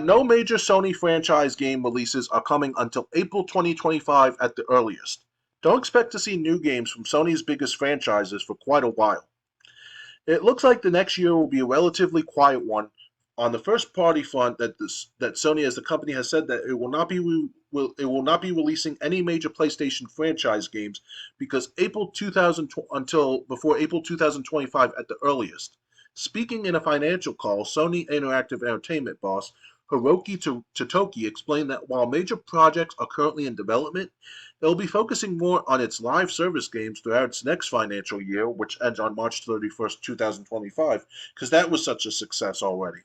No major Sony franchise game releases are coming until April 2025 at the earliest. Don't expect to see new games from Sony's biggest franchises for quite a while. It looks like the next year will be a relatively quiet one on the first party front. That Sony as the company has said that it will not be releasing any major PlayStation franchise games because April 2000 until before April 2025 at the earliest. Speaking in a financial call, Sony Interactive Entertainment boss Hiroki Totoki explained that while major projects are currently in development, it will be focusing more on its live service games throughout its next financial year, which ends on March 31st, 2025, because that was such a success already.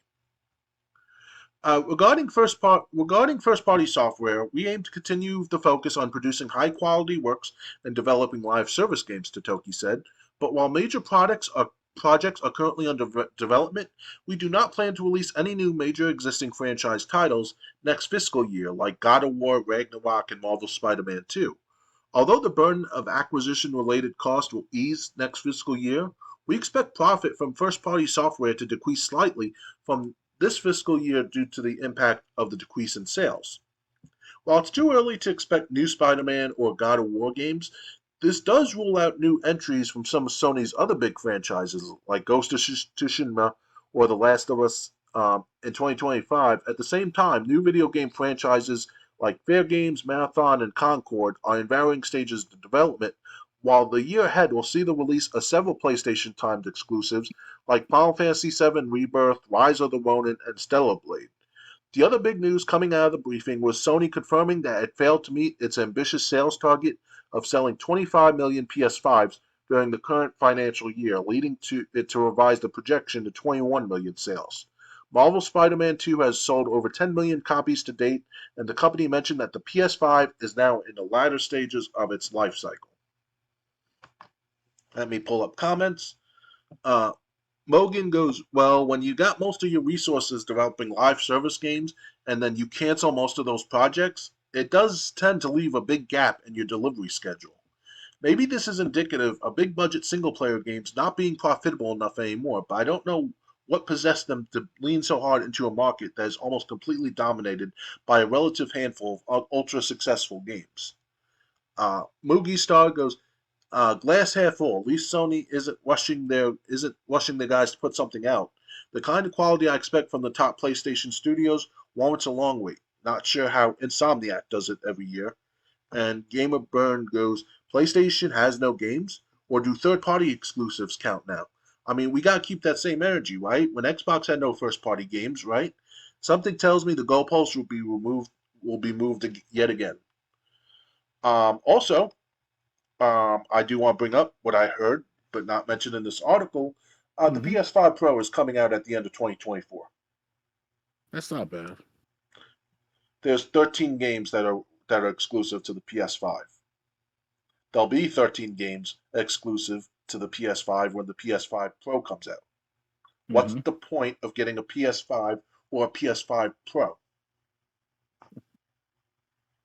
Regarding first party software, we aim to continue the focus on producing high quality works and developing live service games, Totoki said. But while major projects are currently under development, we do not plan to release any new major existing franchise titles next fiscal year, like God of War, Ragnarok, and Marvel Spider-Man 2. Although the burden of acquisition-related costs will ease next fiscal year, we expect profit from first-party software to decrease slightly from this fiscal year due to the impact of the decrease in sales. While it's too early to expect new Spider-Man or God of War games, this does rule out new entries from some of Sony's other big franchises, like Ghost of Tsushima or The Last of Us in 2025. At the same time, new video game franchises like Fair Games, Marathon, and Concord are in varying stages of development, while the year ahead will see the release of several PlayStation-timed exclusives like Final Fantasy VII Rebirth, Rise of the Ronin, and Stellar Blade. The other big news coming out of the briefing was Sony confirming that it failed to meet its ambitious sales target of selling 25 million PS5s during the current financial year, leading to it to revise the projection to 21 million sales. Marvel Spider-Man 2 has sold over 10 million copies to date, and the company mentioned that the PS5 is now in the latter stages of its life cycle. Let me pull up comments. Mogan goes, well, when you got most of your resources developing live service games and then you cancel most of those projects, it does tend to leave a big gap in your delivery schedule. Maybe this is indicative of big budget single player games not being profitable enough anymore, but I don't know what possessed them to lean so hard into a market that is almost completely dominated by a relative handful of ultra successful games. Moogie Star goes, glass half full. At least Sony isn't rushing their guys to put something out. The kind of quality I expect from the top PlayStation studios warrants a long wait. Not sure how Insomniac does it every year. And Gamer Burn goes, PlayStation has no games? Or do third-party exclusives count now? I mean, we gotta keep that same energy, right? When Xbox had no first-party games, right? Something tells me the goalposts will be moved yet again. Also, I do want to bring up what I heard, but not mentioned in this article. The PS5 Pro is coming out at the end of 2024. That's not bad. There's 13 games that are exclusive to the PS5. There'll be 13 games exclusive to the PS5 when the PS5 Pro comes out. What's the point of getting a PS5 or a PS5 Pro?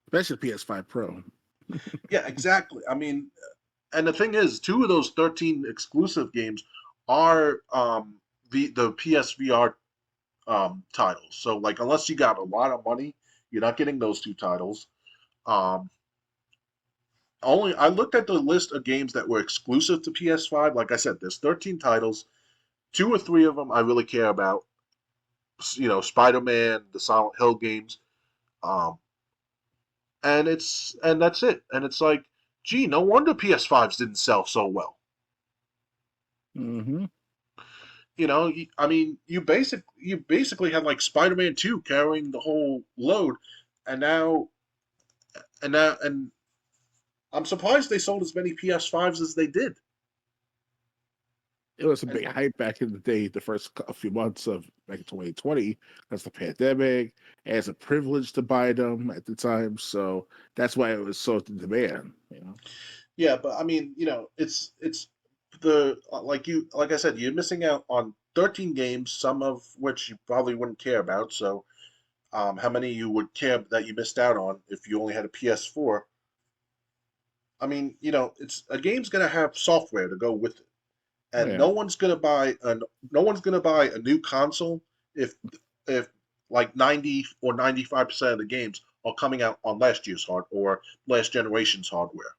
Especially PS5 Pro. Yeah, exactly. I mean, and the thing is, 2 of those 13 exclusive games are the PSVR titles. So, like, unless you got a lot of money, you're not getting those 2 titles. I looked at the list of games that were exclusive to PS5. Like I said, there's 13 titles. 2 or 3 of them I really care about. You know, Spider-Man, the Silent Hill games. And that's it. And it's like, gee, no wonder PS5s didn't sell so well. You know, I mean, you basically had like Spider-Man 2 carrying the whole load, and I'm surprised they sold as many PS5s as they did. It was a big hype back in the day, the first few months of back in 2020, because the pandemic, and it's a privilege to buy them at the time. So that's why it was so in demand, you know. Yeah, but I mean, you know, it's the like I said, you're missing out on 13 games, some of which you probably wouldn't care about. So, how many you would care that you missed out on if you only had a PS4? I mean, you know, a game's gonna have software to go with it. And no one's gonna buy a new console if like 90 or 95% of the games are coming out on last year's or last generation's hardware.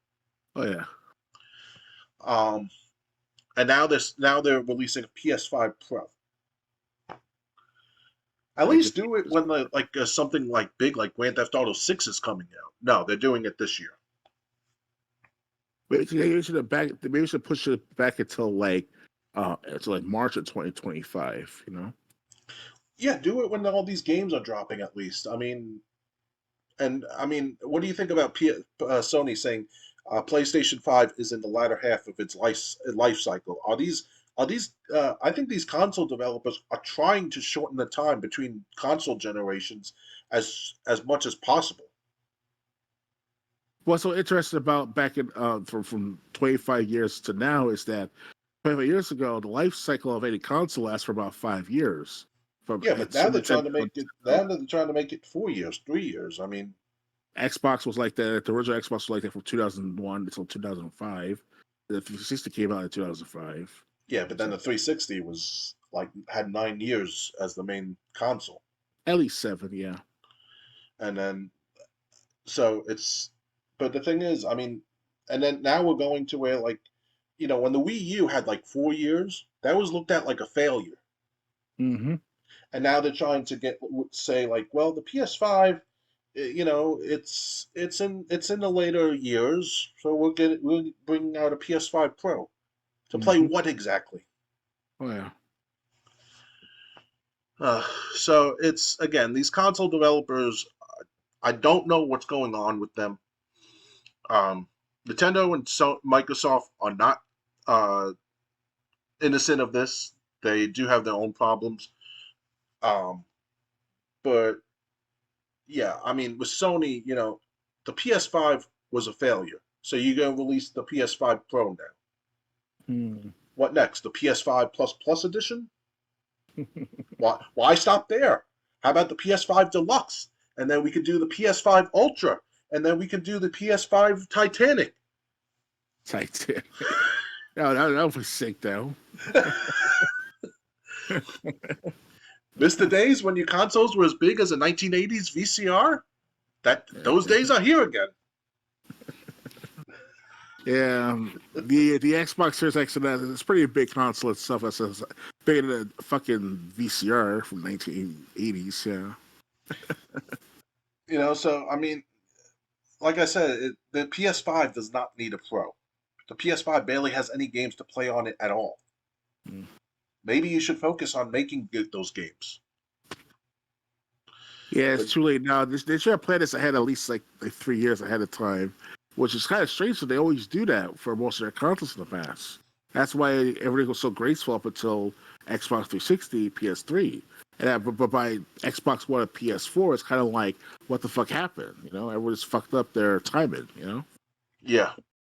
Oh yeah. And now they're releasing a PS5 Pro. At Like least the do it when something like big like Grand Theft Auto 6 is coming out. No, they're doing it this year. maybe we should back. Maybe we should push it back until March of 2025. You know. Yeah, do it when all these games are dropping at least. I mean, what do you think about Sony saying PlayStation 5 is in the latter half of its life cycle? Are these? I think these console developers are trying to shorten the time between console generations as much as possible. What's so interesting about back in from 25 years to now is that 25 years ago, the life cycle of any console lasts for about 5 years. From Yeah, but it's now Super they're trying to Nintendo, make it. Now they're trying to make it 4 years, 3 years. I mean, Xbox was like that. The original Xbox was like that from 2001 until 2005. The 360 came out in 2005. yeah, but then So the 360 was like had 9 years as the main console, at least 7, yeah. and then so it's. But the thing is, I mean, and then now we're going to where when the Wii U had like 4 years, that was looked at like a failure, Mm-hmm. and now they're trying to say like, well, the PS5, it's in the later years, so we're bringing out a PS5 Pro to play Mm-hmm. what exactly? Oh yeah. Uh, so it's again these console developers. I don't know what's going on with them. Um, Nintendo and Microsoft are not uh, innocent of this. They do have their own problems. Um, but yeah, I mean, with Sony, the PS5 was a failure. So you're going to release the PS5 Pro now. Mm. What next? The PS5 Plus edition? Why stop there? How about the PS5 Deluxe? And then we could do the PS5 Ultra. And then we could do the PS5 Titanic. Titanic. No, that was sick though. Miss the days when your consoles were as big as a 1980s VCR? Those days are here again. Yeah, the Xbox Series X and that it's pretty big console itself. It's bigger than a fucking VCR from 1980s. Yeah. So I mean, like I said, the PS5 does not need a Pro. The PS5 barely has any games to play on it at all. Mm. Maybe you should focus on making those games. Yeah, But it's too late now. They should have planned this ahead at least like 3 years ahead of time, which is kind of strange. So they always do that for most of their consoles in the past. That's why everything was so graceful up until Xbox 360, PS3. But by Xbox One and PS4, it's kind of like, what the fuck happened? Everyone just fucked up their timing, yeah,